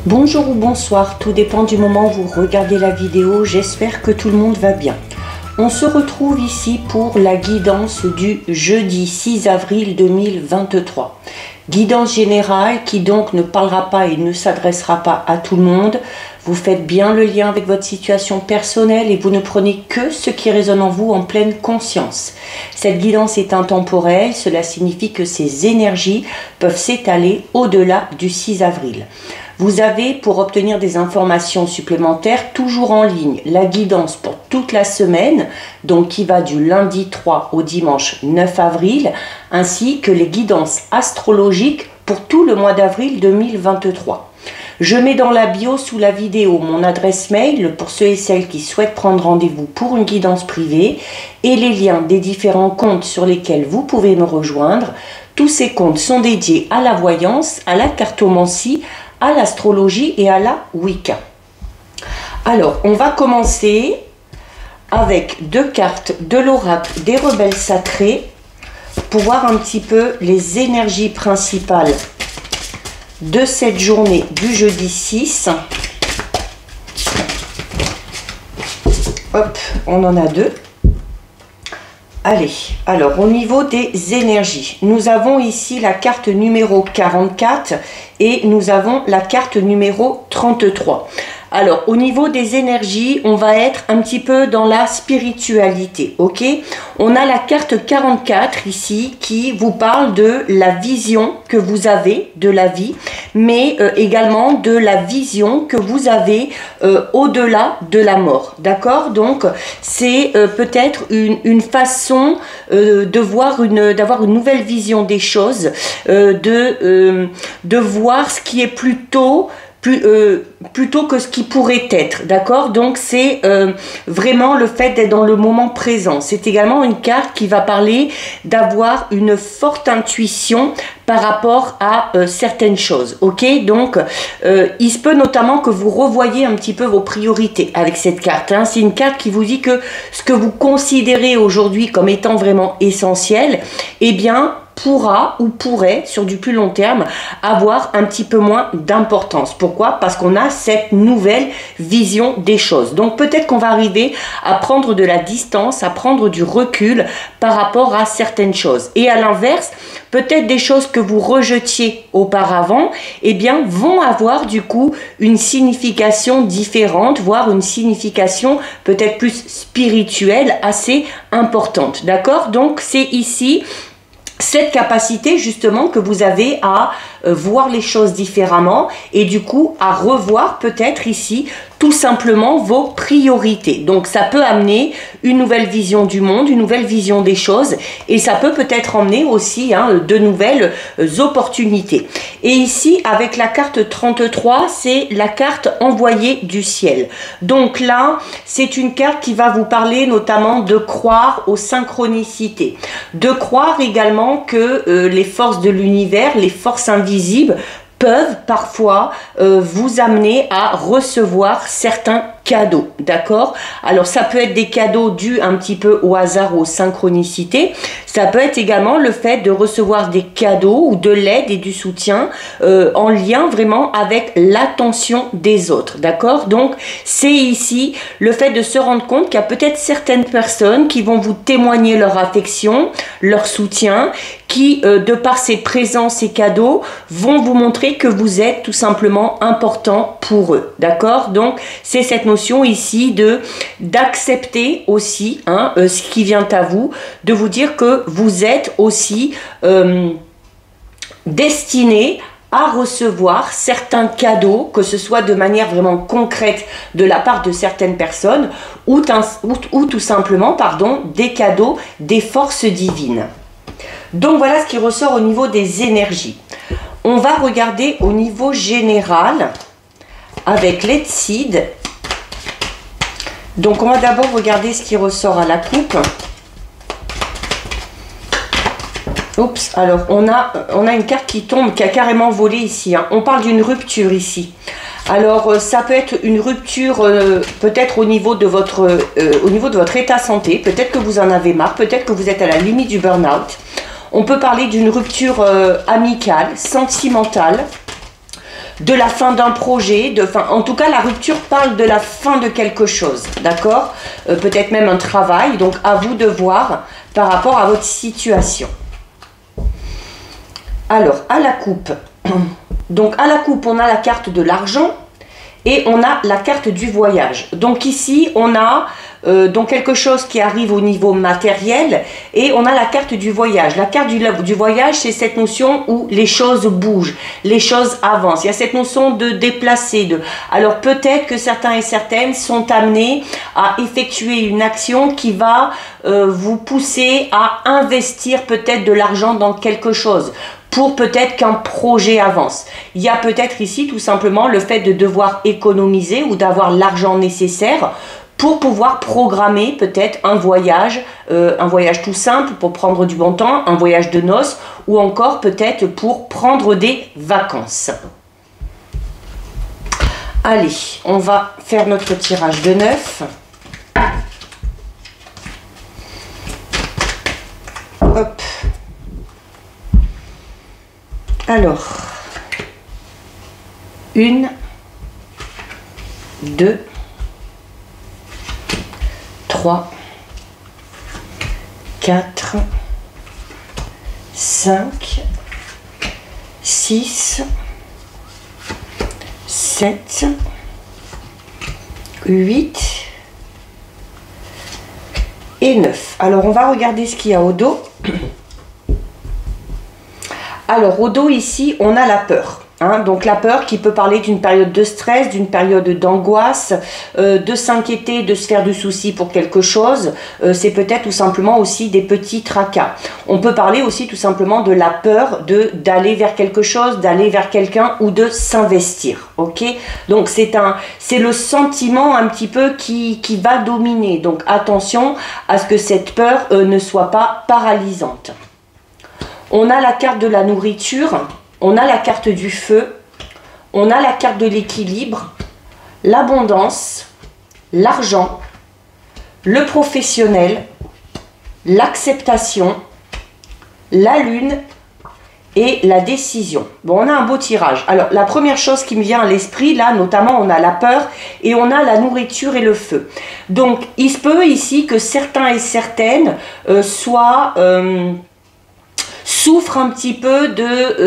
Bonjour ou bonsoir, tout dépend du moment où vous regardez la vidéo, j'espère que tout le monde va bien. On se retrouve ici pour la guidance du jeudi 6 avril 2023. Guidance générale qui donc ne parlera pas et ne s'adressera pas à tout le monde. Vous faites bien le lien avec votre situation personnelle et vous ne prenez que ce qui résonne en vous en pleine conscience. Cette guidance est intemporelle, cela signifie que ces énergies peuvent s'étaler au-delà du 6 avril. Vous avez, pour obtenir des informations supplémentaires, toujours en ligne, la guidance pour toute la semaine, donc qui va du lundi 3 au dimanche 9 avril, ainsi que les guidances astrologiques pour tout le mois d'avril 2023. Je mets dans la bio sous la vidéo mon adresse mail pour ceux et celles qui souhaitent prendre rendez-vous pour une guidance privée et les liens des différents comptes sur lesquels vous pouvez me rejoindre. Tous ces comptes sont dédiés à la voyance, à la cartomancie, à l'astrologie et à la Wicca. Alors, on va commencer avec deux cartes de l'oracle des rebelles sacrés pour voir un petit peu les énergies principales de cette journée du jeudi 6. Hop, on en a deux. Allez, alors au niveau des énergies, nous avons ici la carte numéro 44 et nous avons la carte numéro 33. Alors, au niveau des énergies, on va être un petit peu dans la spiritualité, ok? On a la carte 44 ici qui vous parle de la vision que vous avez de la vie, mais également de la vision que vous avez au-delà de la mort, d'accord? Donc, c'est peut-être une façon de voir d'avoir une nouvelle vision des choses, de voir ce qui est plutôt que ce qui pourrait être, d'accord? Donc c'est vraiment le fait d'être dans le moment présent. C'est également une carte qui va parler d'avoir une forte intuition par rapport à certaines choses, ok? Donc il se peut notamment que vous revoyez un petit peu vos priorités avec cette carte, hein. C'est une carte qui vous dit que ce que vous considérez aujourd'hui comme étant vraiment essentiel, eh bien pourra ou pourrait sur du plus long terme avoir un petit peu moins d'importance. Pourquoi? Parce qu'on a cette nouvelle vision des choses. Donc peut-être qu'on va arriver à prendre de la distance, à prendre du recul par rapport à certaines choses. Et à l'inverse, peut-être des choses que vous rejetiez auparavant, eh bien vont avoir du coup une signification différente, voire une signification peut-être plus spirituelle assez importante. D'accord? Donc c'est ici cette capacité justement que vous avez à voir les choses différemment et du coup à revoir peut-être ici tout simplement vos priorités. Donc ça peut amener une nouvelle vision du monde, une nouvelle vision des choses et ça peut peut-être emmener aussi de nouvelles opportunités. Et ici avec la carte 33, c'est la carte envoyée du ciel. Donc là, c'est une carte qui va vous parler notamment de croire aux synchronicités, de croire également que les forces de l'univers, les forces invisibles peuvent parfois vous amener à recevoir certains cadeaux, d'accord? Alors ça peut être des cadeaux dus un petit peu au hasard, aux synchronicités. Ça peut être également le fait de recevoir des cadeaux ou de l'aide et du soutien en lien vraiment avec l'attention des autres, d'accord? Donc c'est ici le fait de se rendre compte qu'il y a peut-être certaines personnes qui vont vous témoigner leur affection, leur soutien, qui de par ces présences et cadeaux vont vous montrer que vous êtes tout simplement important pour eux, d'accord? Donc c'est cette notion ici d'accepter aussi ce qui vient à vous, de vous dire que vous êtes aussi destiné à recevoir certains cadeaux, que ce soit de manière vraiment concrète de la part de certaines personnes ou tout simplement des cadeaux des forces divines. Donc voilà ce qui ressort au niveau des énergies. On va regarder au niveau général avec l'Etsid. Donc on va d'abord regarder ce qui ressort à la coupe. Oups, alors on a une carte qui tombe, qui a carrément volé ici, hein. On parle d'une rupture ici. Alors ça peut être une rupture peut-être au niveau de votre état santé, peut-être que vous en avez marre, peut-être que vous êtes à la limite du burn-out. On peut parler d'une rupture amicale, sentimentale. de la fin d'un projet, en tout cas la rupture parle de la fin de quelque chose, d'accord, peut-être même un travail, donc à vous de voir par rapport à votre situation. Alors, à la coupe, donc à la coupe, on a la carte de l'argent et on a la carte du voyage. Donc ici, on a donc quelque chose qui arrive au niveau matériel et on a la carte du voyage. La carte du voyage, c'est cette notion où les choses bougent, les choses avancent. Il y a cette notion de déplacer. Alors peut-être que certains et certaines sont amenés à effectuer une action qui va vous pousser à investir peut-être de l'argent dans quelque chose, pour peut-être qu'un projet avance. Il y a peut-être ici tout simplement le fait de devoir économiser ou d'avoir l'argent nécessaire pour pouvoir programmer peut-être un voyage tout simple pour prendre du bon temps, un voyage de noces ou encore peut-être pour prendre des vacances. Allez, on va faire notre tirage de 9. Hop. Alors, 1, 2, 3, 4, 5, 6, 7, 8 et 9. Alors, on va regarder ce qu'il y a au dos. Alors, au dos, ici, on a la peur. Donc, la peur qui peut parler d'une période de stress, d'une période d'angoisse, de s'inquiéter, de se faire du souci pour quelque chose. C'est peut-être tout simplement aussi des petits tracas. On peut parler aussi tout simplement de la peur d'aller vers quelque chose, d'aller vers quelqu'un ou de s'investir. Ok? Donc, c'est le sentiment un petit peu qui va dominer. Donc, attention à ce que cette peur ne soit pas paralysante. On a la carte de la nourriture, on a la carte du feu, on a la carte de l'équilibre, l'abondance, l'argent, le professionnel, l'acceptation, la lune et la décision. Bon, on a un beau tirage. Alors, la première chose qui me vient à l'esprit, là, notamment, on a la peur et on a la nourriture et le feu. Donc, il se peut ici que certains et certaines souffrent un petit peu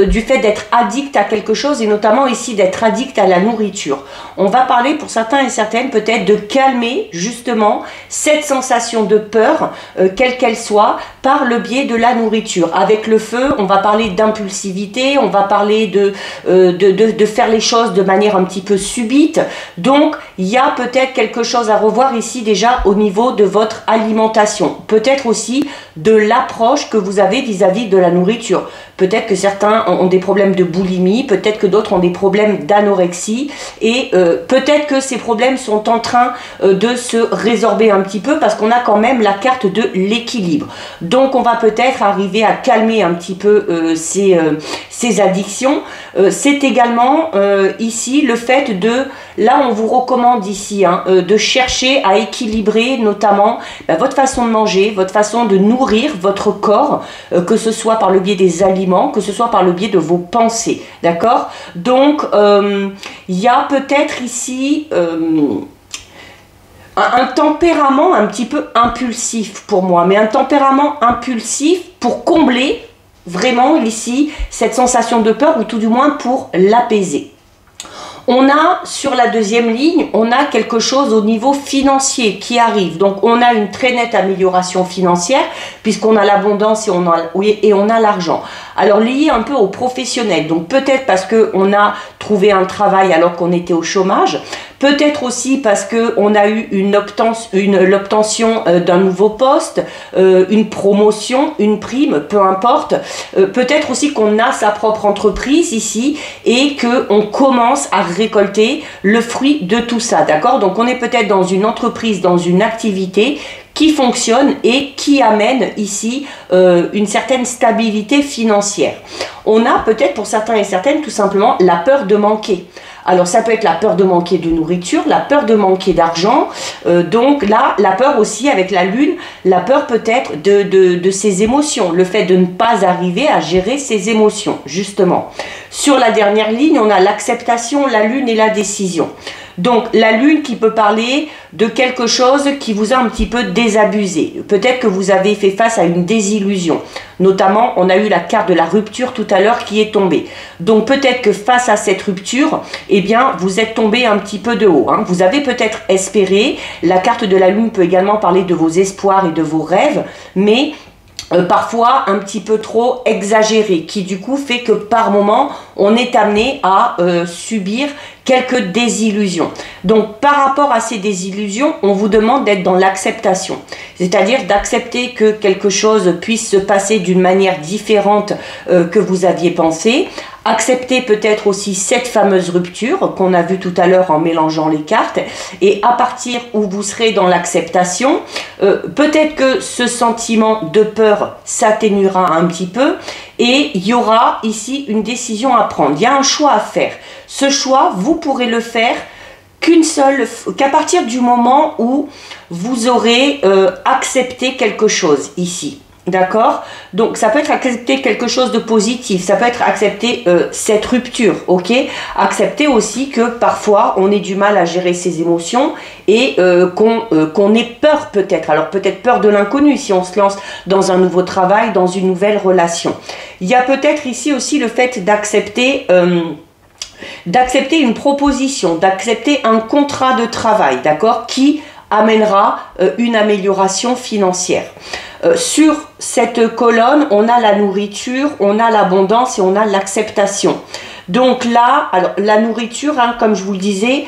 du fait d'être addict à quelque chose et notamment ici d'être addict à la nourriture. On va parler pour certains et certaines peut-être de calmer justement cette sensation de peur, quelle qu'elle soit, par le biais de la nourriture. Avec le feu, on va parler d'impulsivité, on va parler de faire les choses de manière un petit peu subite. Donc, il y a peut-être quelque chose à revoir ici déjà au niveau de votre alimentation. Peut-être aussi de l'approche que vous avez vis-à-vis de la nourriture. Peut-être que certains ont des problèmes de boulimie, peut-être que d'autres ont des problèmes d'anorexie et peut-être que ces problèmes sont en train de se résorber un petit peu parce qu'on a quand même la carte de l'équilibre. Donc on va peut-être arriver à calmer un petit peu ces addictions. C'est également ici le fait là on vous recommande ici de chercher à équilibrer notamment votre façon de manger, votre façon de nourrir votre corps, que ce soit par le biais des aliments, que ce soit par le biais de vos pensées, d'accord? Donc, il y a peut-être ici un tempérament un petit peu impulsif pour moi, mais un tempérament impulsif pour combler vraiment ici cette sensation de peur ou tout du moins pour l'apaiser. On a sur la deuxième ligne, on a quelque chose au niveau financier qui arrive. Donc on a une très nette amélioration financière puisqu'on a l'abondance et on a l'argent. Alors lié un peu au professionnel. Donc peut-être parce qu'on a trouvé un travail alors qu'on était au chômage. Peut-être aussi parce qu'on a eu l'obtention d'un nouveau poste, une promotion, une prime, peu importe. Peut-être aussi qu'on a sa propre entreprise ici et qu'on commence à récolter le fruit de tout ça, d'accord? Donc on est peut-être dans une entreprise, dans une activité qui fonctionne et qui amène ici une certaine stabilité financière. On a peut-être pour certains et certaines tout simplement la peur de manquer. Alors ça peut être la peur de manquer de nourriture, la peur de manquer d'argent. Donc là, la peur aussi avec la lune, la peur peut-être de ses émotions, le fait de ne pas arriver à gérer ses émotions, justement. Sur la dernière ligne, on a l'acceptation, la lune et la décision. Donc la lune qui peut parler de quelque chose qui vous a un petit peu désabusé. Peut-être que vous avez fait face à une désillusion. Notamment, on a eu la carte de la rupture tout à l'heure qui est tombée. Donc peut-être que face à cette rupture, eh bien, vous êtes tombé un petit peu de haut. Vous avez peut-être espéré. La carte de la lune peut également parler de vos espoirs et de vos rêves, mais parfois un petit peu trop exagéré, qui du coup fait que par moment on est amené à subir quelques désillusions. Donc par rapport à ces désillusions, on vous demande d'être dans l'acceptation, c'est-à-dire d'accepter que quelque chose puisse se passer d'une manière différente que vous aviez pensé. Accepter peut-être aussi cette fameuse rupture qu'on a vue tout à l'heure en mélangeant les cartes, et à partir où vous serez dans l'acceptation, peut-être que ce sentiment de peur s'atténuera un petit peu et il y aura ici une décision à prendre. Il y a un choix à faire. Ce choix, vous pourrez le faire qu'à partir du moment où vous aurez accepté quelque chose ici. D'accord? Donc ça peut être accepter quelque chose de positif, ça peut être accepter cette rupture, ok? Accepter aussi que parfois on ait du mal à gérer ses émotions et qu'on ait peur peut-être. Alors peut-être peur de l'inconnu si on se lance dans un nouveau travail, dans une nouvelle relation. Il y a peut-être ici aussi le fait d'accepter une proposition, d'accepter un contrat de travail, d'accord? Qui amènera une amélioration financière. Sur cette colonne, on a la nourriture, on a l'abondance et on a l'acceptation. Donc là, alors la nourriture, comme je vous le disais,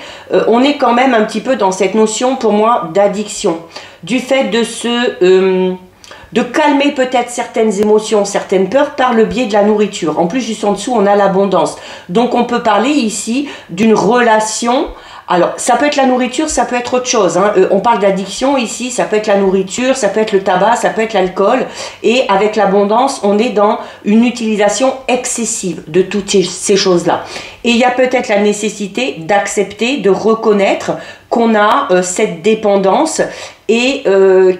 on est quand même un petit peu dans cette notion pour moi d'addiction. Du fait de calmer peut-être certaines émotions, certaines peurs par le biais de la nourriture. En plus, juste en dessous, on a l'abondance. Donc on peut parler ici d'une relation. Alors, ça peut être la nourriture, ça peut être autre chose. On parle d'addiction ici, ça peut être la nourriture, ça peut être le tabac, ça peut être l'alcool. Et avec l'abondance, on est dans une utilisation excessive de toutes ces choses-là. Et il y a peut-être la nécessité d'accepter, de reconnaître qu'on a cette dépendance et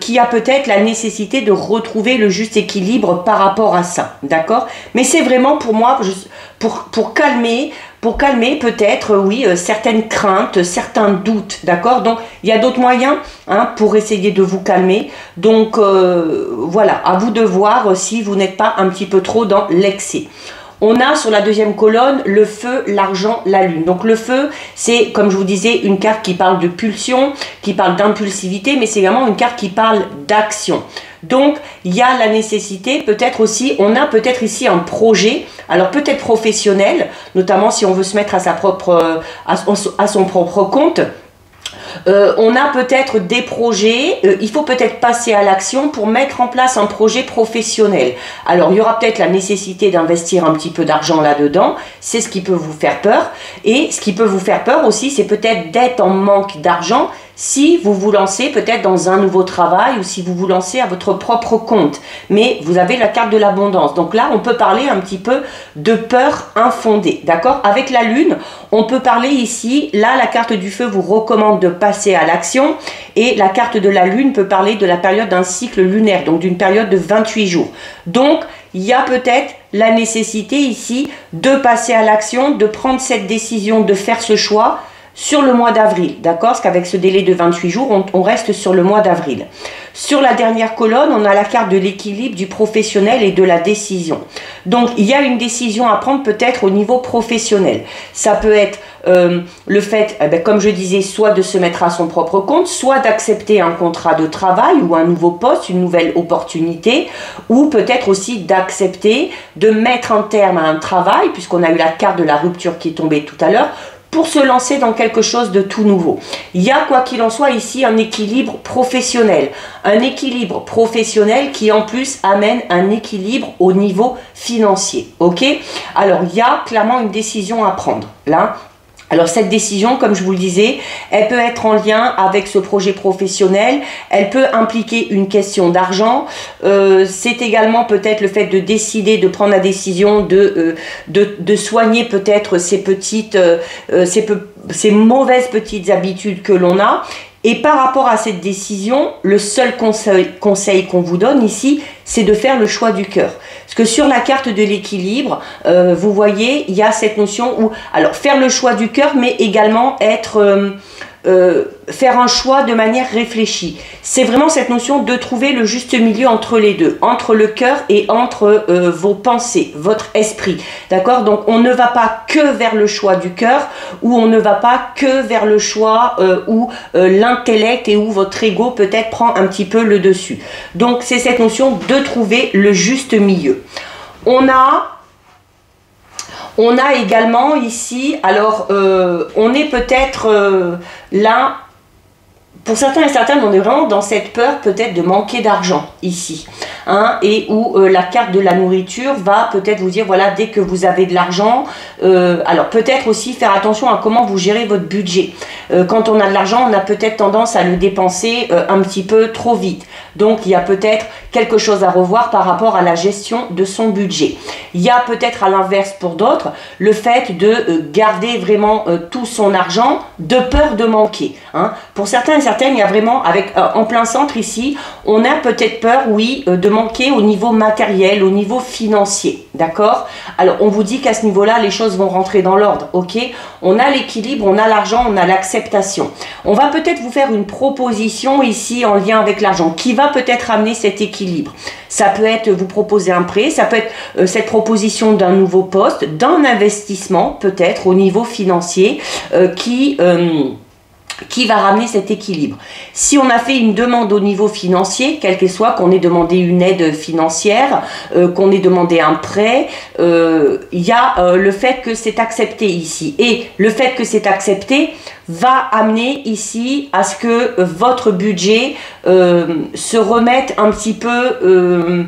qu'il y a peut-être la nécessité de retrouver le juste équilibre par rapport à ça. D'accord? Mais c'est vraiment pour moi, pour calmer peut-être, oui, certaines craintes, certains doutes, d'accord? Donc, il y a d'autres moyens pour essayer de vous calmer. Donc, voilà, à vous de voir si vous n'êtes pas un petit peu trop dans l'excès. On a sur la deuxième colonne le feu, l'argent, la lune. Donc le feu, c'est comme je vous disais une carte qui parle de pulsion, qui parle d'impulsivité, mais c'est également une carte qui parle d'action. Donc il y a la nécessité, peut-être aussi, on a peut-être ici un projet, alors peut-être professionnel, notamment si on veut se mettre à son propre compte. On a peut-être des projets, il faut peut-être passer à l'action pour mettre en place un projet professionnel. Alors, il y aura peut-être la nécessité d'investir un petit peu d'argent là-dedans, c'est ce qui peut vous faire peur. Et ce qui peut vous faire peur aussi, c'est peut-être d'être en manque d'argent si vous vous lancez peut-être dans un nouveau travail ou si vous vous lancez à votre propre compte. Mais vous avez la carte de l'abondance. Donc là, on peut parler un petit peu de peur infondée, d'accord? Avec la lune, on peut parler ici, là, la carte du feu vous recommande de passer à l'action et la carte de la lune peut parler de la période d'un cycle lunaire, donc d'une période de 28 jours. Donc, il y a peut-être la nécessité ici de passer à l'action, de prendre cette décision, de faire ce choix sur le mois d'avril, d'accord? Parce qu'avec ce délai de 28 jours, on reste sur le mois d'avril. Sur la dernière colonne, on a la carte de l'équilibre, du professionnel et de la décision. Donc, il y a une décision à prendre peut-être au niveau professionnel. Ça peut être le fait, comme je disais, soit de se mettre à son propre compte, soit d'accepter un contrat de travail ou un nouveau poste, une nouvelle opportunité, ou peut-être aussi d'accepter de mettre un terme à un travail, puisqu'on a eu la carte de la rupture qui est tombée tout à l'heure, pour se lancer dans quelque chose de tout nouveau. Il y a, quoi qu'il en soit, ici un équilibre professionnel. Un équilibre professionnel qui, en plus, amène un équilibre au niveau financier. Ok? Alors, il y a clairement une décision à prendre, là. Alors cette décision, comme je vous le disais, elle peut être en lien avec ce projet professionnel, elle peut impliquer une question d'argent, c'est également peut-être le fait de décider, de prendre la décision de soigner peut-être ces petites, ces mauvaises petites habitudes que l'on a. Et par rapport à cette décision, le seul conseil qu'on vous donne ici, c'est de faire le choix du cœur. Parce que sur la carte de l'équilibre, vous voyez, il y a cette notion où, alors faire le choix du cœur, mais également faire un choix de manière réfléchie. C'est vraiment cette notion de trouver le juste milieu entre les deux, entre le cœur et entre vos pensées, votre esprit. D'accord? Donc on ne va pas que vers le choix du cœur, ou on ne va pas que vers le choix où l'intellect et où votre ego peut-être prend un petit peu le dessus. Donc c'est cette notion de trouver le juste milieu. On a également ici, alors on est peut-être là, pour certains et certaines, on est vraiment dans cette peur peut-être de manquer d'argent ici, hein, et où la carte de la nourriture va peut-être vous dire, voilà, dès que vous avez de l'argent, alors peut-être aussi faire attention à comment vous gérez votre budget. Quand on a de l'argent, on a peut-être tendance à le dépenser un petit peu trop vite. Donc il y a peut-être quelque chose à revoir par rapport à la gestion de son budget. Il y a peut-être à l'inverse pour d'autres, le fait de garder vraiment tout son argent de peur de manquer, hein. Pour certains et certaines, il y a vraiment, en plein centre ici, on a peut-être peur, oui, de manquer au niveau matériel, au niveau financier, d'accord? Alors on vous dit qu'à ce niveau-là, les choses vont rentrer dans l'ordre, ok? On a l'équilibre, on a l'argent, on a l'acceptation. On va peut-être vous faire une proposition ici en lien avec l'argent qui va peut-être amener cet équilibre. Ça peut être vous proposer un prêt, ça peut être cette proposition d'un nouveau poste, d'un investissement peut-être au niveau financier qui va ramener cet équilibre. Si on a fait une demande au niveau financier, quel qu'elle soit, qu'on ait demandé une aide financière, qu'on ait demandé un prêt, il y a le fait que c'est accepté ici. Et le fait que c'est accepté va amener ici à ce que votre budget se remette un petit peu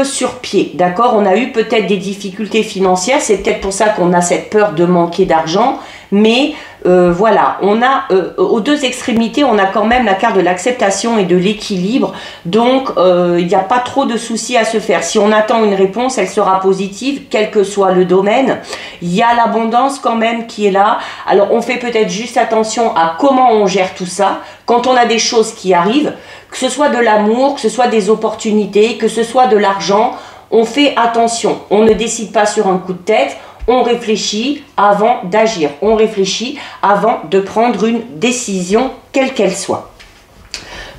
sur pied, d'accord? On a eu peut-être des difficultés financières, c'est peut-être pour ça qu'on a cette peur de manquer d'argent, mais voilà, on a aux deux extrémités, on a quand même la carte de l'acceptation et de l'équilibre, donc il n'y a pas trop de soucis à se faire. Si on attend une réponse, elle sera positive, quel que soit le domaine. Il y a l'abondance quand même qui est là. Alors on fait peut-être juste attention à comment on gère tout ça, quand on a des choses qui arrivent, que ce soit de l'amour, que ce soit des opportunités, que ce soit de l'argent, on fait attention, on ne décide pas sur un coup de tête. On réfléchit avant d'agir, on réfléchit avant de prendre une décision, quelle qu'elle soit.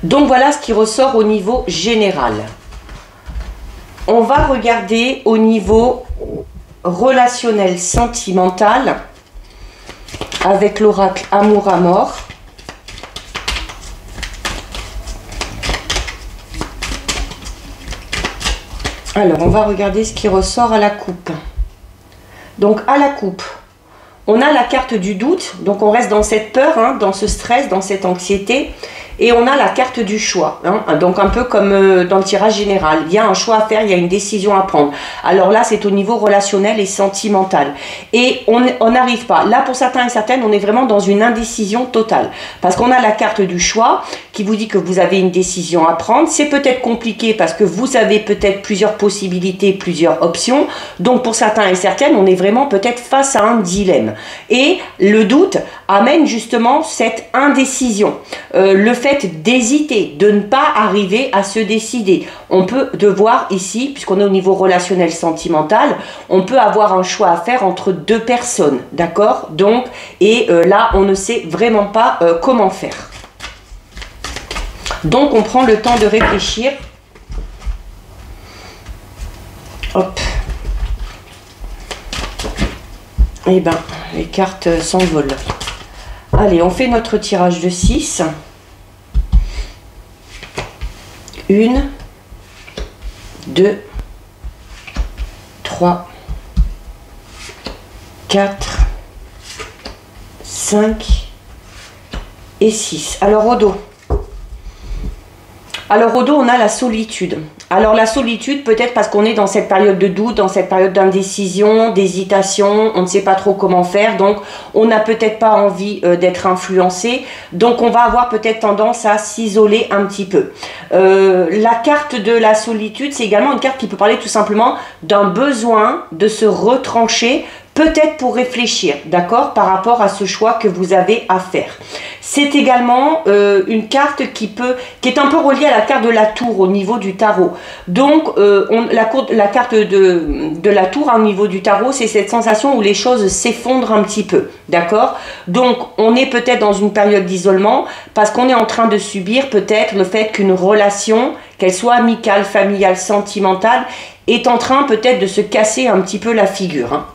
Donc voilà ce qui ressort au niveau général. On va regarder au niveau relationnel, sentimental, avec l'oracle Amour à mort. Alors, on va regarder ce qui ressort à la coupe. Donc à la coupe, on a la carte du doute, donc on reste dans cette peur, hein, dans ce stress, dans cette anxiété, et on a la carte du choix, hein, donc un peu comme dans le tirage général, il y a un choix à faire, il y a une décision à prendre. Alors là, c'est au niveau relationnel et sentimental, et on n'arrive pas, là pour certains et certaines, on est vraiment dans une indécision totale, parce qu'on a la carte du choix, qui vous dit que vous avez une décision à prendre, c'est peut-être compliqué, parce que vous avez peut-être plusieurs possibilités, plusieurs options, donc pour certains et certaines, on est vraiment peut-être face à un dilemme, et le doute amène justement cette indécision, le fait d'hésiter, de ne pas arriver à se décider. On peut devoir ici, puisqu'on est au niveau relationnel sentimental, on peut avoir un choix à faire entre deux personnes, d'accord? Donc, et là, on ne sait vraiment pas comment faire. Donc, on prend le temps de réfléchir. Hop. Et ben, les cartes s'envolent. Allez, on fait notre tirage de 6. 1, 2, 3, 4, 5 et 6. Alors au dos, Alors au dos, on a la solitude. Alors la solitude, peut-être parce qu'on est dans cette période de doute, dans cette période d'indécision, d'hésitation, on ne sait pas trop comment faire, donc on n'a peut-être pas envie d'être influencé, donc on va avoir peut-être tendance à s'isoler un petit peu. La carte de la solitude, c'est également une carte qui peut parler tout simplement d'un besoin de se retrancher, peut-être pour réfléchir, d'accord, par rapport à ce choix que vous avez à faire. C'est également une carte qui est un peu reliée à la carte de la tour au niveau du tarot. Donc, la carte de la tour au niveau du tarot, c'est cette sensation où les choses s'effondrent un petit peu, d'accord? Donc, on est peut-être dans une période d'isolement parce qu'on est en train de subir peut-être le fait qu'une relation, qu'elle soit amicale, familiale, sentimentale, est en train peut-être de se casser un petit peu la figure, hein.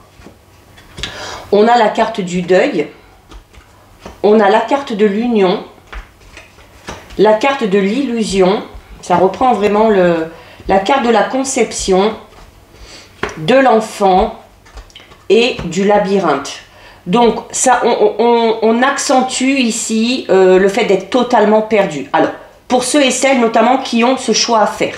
On a la carte du deuil, on a la carte de l'union, la carte de l'illusion, ça reprend vraiment la carte de la conception, de l'enfant et du labyrinthe. Donc, ça, on accentue ici le fait d'être totalement perdu. Alors, pour ceux et celles notamment qui ont ce choix à faire.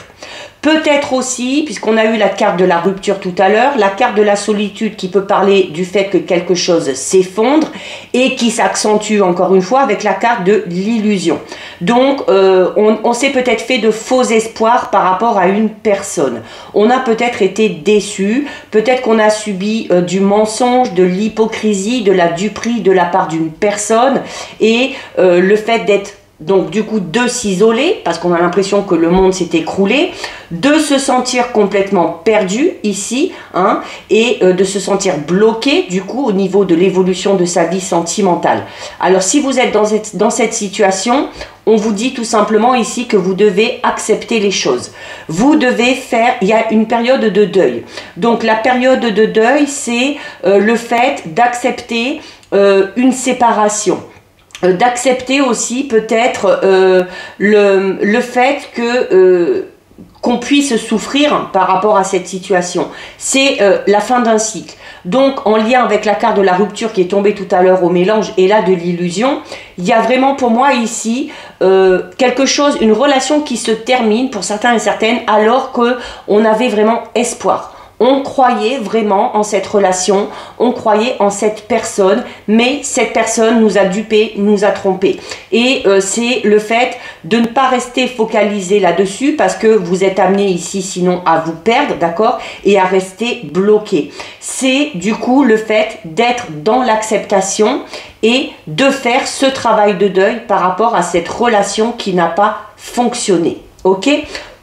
Peut-être aussi, puisqu'on a eu la carte de la rupture tout à l'heure, la carte de la solitude qui peut parler du fait que quelque chose s'effondre et qui s'accentue encore une fois avec la carte de l'illusion. Donc, on s'est peut-être fait de faux espoirs par rapport à une personne. On a peut-être été déçu, peut-être qu'on a subi du mensonge, de l'hypocrisie, de la duperie de la part d'une personne et le fait d'être donc du coup de s'isoler parce qu'on a l'impression que le monde s'est écroulé, de se sentir complètement perdu ici, hein, et de se sentir bloqué du coup au niveau de l'évolution de sa vie sentimentale. Alors si vous êtes dans cette situation, on vous dit tout simplement ici que vous devez accepter les choses. Vous devez faire, il y a une période de deuil. Donc la période de deuil, c'est le fait d'accepter une séparation. D'accepter aussi peut-être le fait que qu'on puisse souffrir par rapport à cette situation. C'est la fin d'un cycle. Donc en lien avec la carte de la rupture qui est tombée tout à l'heure au mélange et là de l'illusion, il y a vraiment pour moi ici quelque chose, une relation qui se termine pour certains et certaines alors qu'on avait vraiment espoir. On croyait vraiment en cette relation, on croyait en cette personne, mais cette personne nous a dupés, nous a trompés. Et c'est le fait de ne pas rester focalisé là-dessus parce que vous êtes amené ici sinon à vous perdre, d'accord, et à rester bloqué. C'est du coup le fait d'être dans l'acceptation et de faire ce travail de deuil par rapport à cette relation qui n'a pas fonctionné, ok ?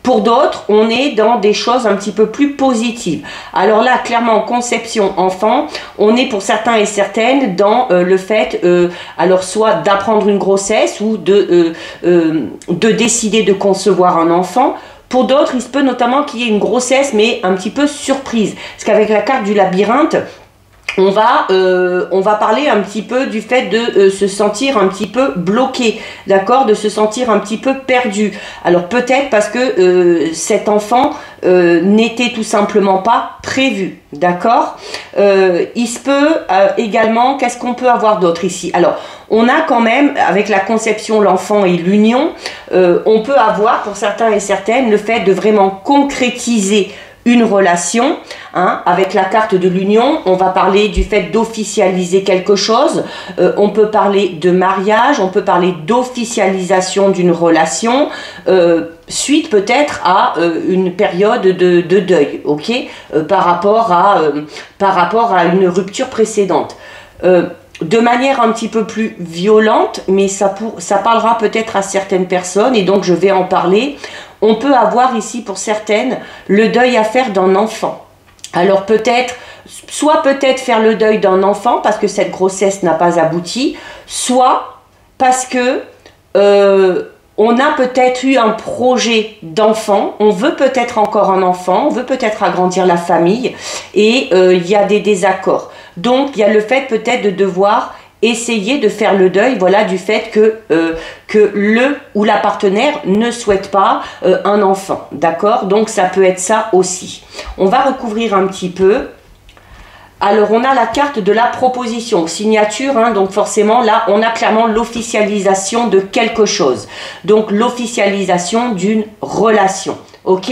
Pour d'autres, on est dans des choses un petit peu plus positives. Alors là, clairement, conception enfant, on est pour certains et certaines dans le fait, alors soit d'apprendre une grossesse ou de décider de concevoir un enfant. Pour d'autres, il se peut notamment qu'il y ait une grossesse, mais un petit peu surprise. Parce qu'avec la carte du labyrinthe, on va parler un petit peu du fait de se sentir un petit peu bloqué, d'accord, de se sentir un petit peu perdu. Alors peut-être parce que cet enfant n'était tout simplement pas prévu, d'accord. Il se peut également, qu'est-ce qu'on peut avoir d'autre ici? Alors, on a quand même, avec la conception, l'enfant et l'union, on peut avoir pour certains et certaines le fait de vraiment concrétiser une relation, hein, avec la carte de l'union, on va parler du fait d'officialiser quelque chose, on peut parler de mariage, on peut parler d'officialisation d'une relation, suite peut-être à une période de deuil, ok, par rapport à une rupture précédente. De manière un petit peu plus violente, mais ça parlera peut-être à certaines personnes, et donc je vais en parler. On peut avoir ici pour certaines le deuil à faire d'un enfant. Alors peut-être, soit peut-être faire le deuil d'un enfant parce que cette grossesse n'a pas abouti, soit parce que on a peut-être eu un projet d'enfant, on veut peut-être encore un enfant, on veut peut-être agrandir la famille et il y a des désaccords. Donc il y a le fait peut-être de devoir essayer de faire le deuil, voilà, du fait que le ou la partenaire ne souhaite pas un enfant, d'accord? Donc ça peut être ça aussi. On va recouvrir un petit peu. Alors, on a la carte de la proposition, signature, hein, donc forcément, là, on a clairement l'officialisation de quelque chose. Donc, l'officialisation d'une relation, ok?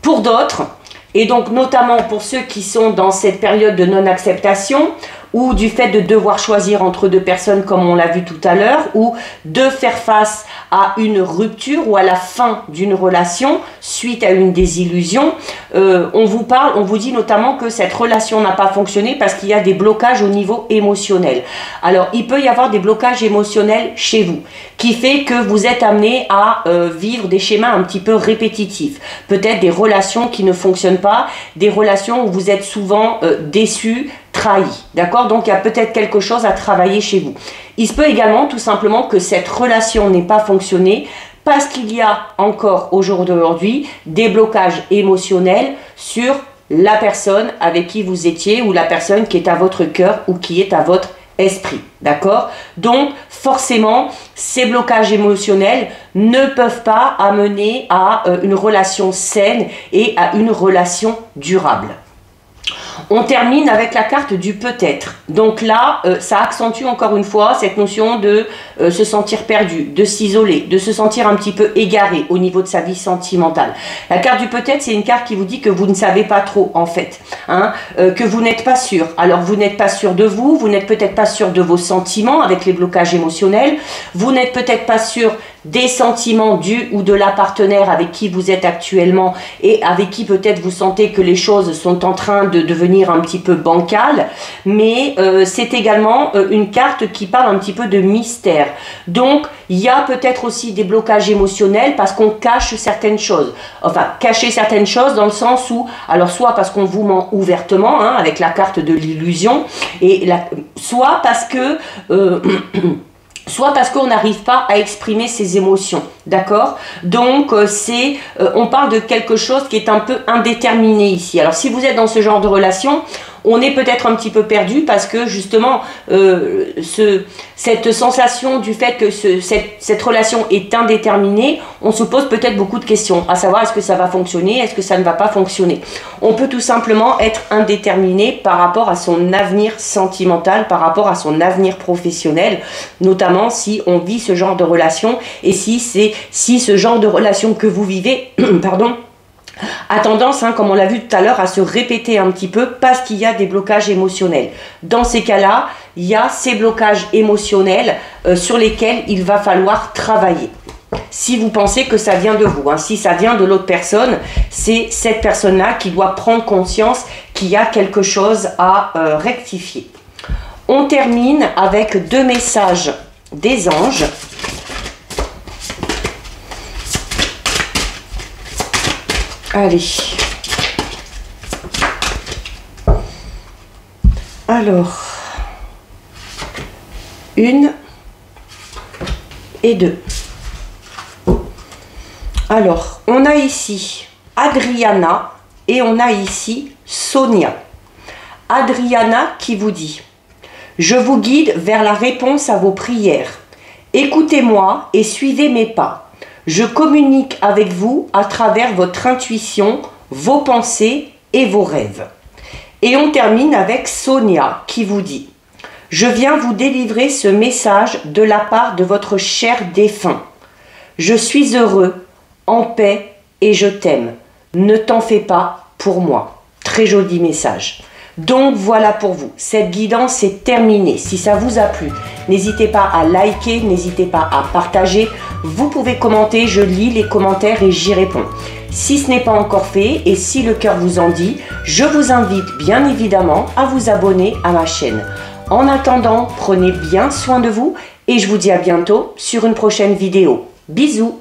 Pour d'autres, et donc notamment pour ceux qui sont dans cette période de non-acceptation, ou du fait de devoir choisir entre deux personnes comme on l'a vu tout à l'heure, ou de faire face à une rupture ou à la fin d'une relation suite à une désillusion, on vous dit notamment que cette relation n'a pas fonctionné parce qu'il y a des blocages au niveau émotionnel. Alors il peut y avoir des blocages émotionnels chez vous, qui fait que vous êtes amené à vivre des schémas un petit peu répétitifs, peut-être des relations qui ne fonctionnent pas, des relations où vous êtes souvent déçus, trahi, d'accord? Donc il y a peut-être quelque chose à travailler chez vous. Il se peut également tout simplement que cette relation n'ait pas fonctionné parce qu'il y a encore au jour d'aujourd'hui des blocages émotionnels sur la personne avec qui vous étiez ou la personne qui est à votre cœur ou qui est à votre esprit, d'accord? Donc forcément ces blocages émotionnels ne peuvent pas amener à une relation saine et à une relation durable. On termine avec la carte du peut-être. Donc là, ça accentue encore une fois cette notion de se sentir perdu, de s'isoler, de se sentir un petit peu égaré au niveau de sa vie sentimentale. La carte du peut-être, c'est une carte qui vous dit que vous ne savez pas trop en fait, hein, que vous n'êtes pas sûr. Alors vous n'êtes pas sûr de vous, vous n'êtes peut-être pas sûr de vos sentiments avec les blocages émotionnels, vous n'êtes peut-être pas sûr des sentiments du ou de la partenaire avec qui vous êtes actuellement et avec qui peut-être vous sentez que les choses sont en train de devenir un petit peu bancales, mais c'est également une carte qui parle un petit peu de mystère. Donc il y a peut-être aussi des blocages émotionnels parce qu'on cache certaines choses, enfin cacher certaines choses dans le sens où, alors soit parce qu'on vous ment ouvertement, hein, avec la carte de l'illusion, et soit parce que soit parce qu'on n'arrive pas à exprimer ses émotions, d'accord? Donc on parle de quelque chose qui est un peu indéterminé ici. Alors si vous êtes dans ce genre de relation, on est peut-être un petit peu perdu parce que justement cette sensation du fait que cette relation est indéterminée, on se pose peut-être beaucoup de questions, à savoir est-ce que ça va fonctionner, est-ce que ça ne va pas fonctionner. On peut tout simplement être indéterminé par rapport à son avenir sentimental, par rapport à son avenir professionnel, notamment si on vit ce genre de relation et si ce genre de relation que vous vivez, pardon, a tendance, hein, comme on l'a vu tout à l'heure, à se répéter un petit peu parce qu'il y a des blocages émotionnels. Dans ces cas-là, il y a ces blocages émotionnels sur lesquels il va falloir travailler. Si vous pensez que ça vient de vous, hein, si ça vient de l'autre personne, c'est cette personne-là qui doit prendre conscience qu'il y a quelque chose à rectifier. On termine avec deux messages des anges. Allez. Alors, 1 et 2. Alors, on a ici Adriana et on a ici Sonia. Adriana qui vous dit: je vous guide vers la réponse à vos prières. Écoutez-moi et suivez mes pas. Je communique avec vous à travers votre intuition, vos pensées et vos rêves. Et on termine avec Sonia qui vous dit: je viens vous délivrer ce message de la part de votre cher défunt. Je suis heureux, en paix et je t'aime. Ne t'en fais pas pour moi. Très joli message. Donc voilà pour vous, cette guidance est terminée. Si ça vous a plu, n'hésitez pas à liker, n'hésitez pas à partager. Vous pouvez commenter, je lis les commentaires et j'y réponds. Si ce n'est pas encore fait et si le cœur vous en dit, je vous invite bien évidemment à vous abonner à ma chaîne. En attendant, prenez bien soin de vous et je vous dis à bientôt sur une prochaine vidéo. Bisous!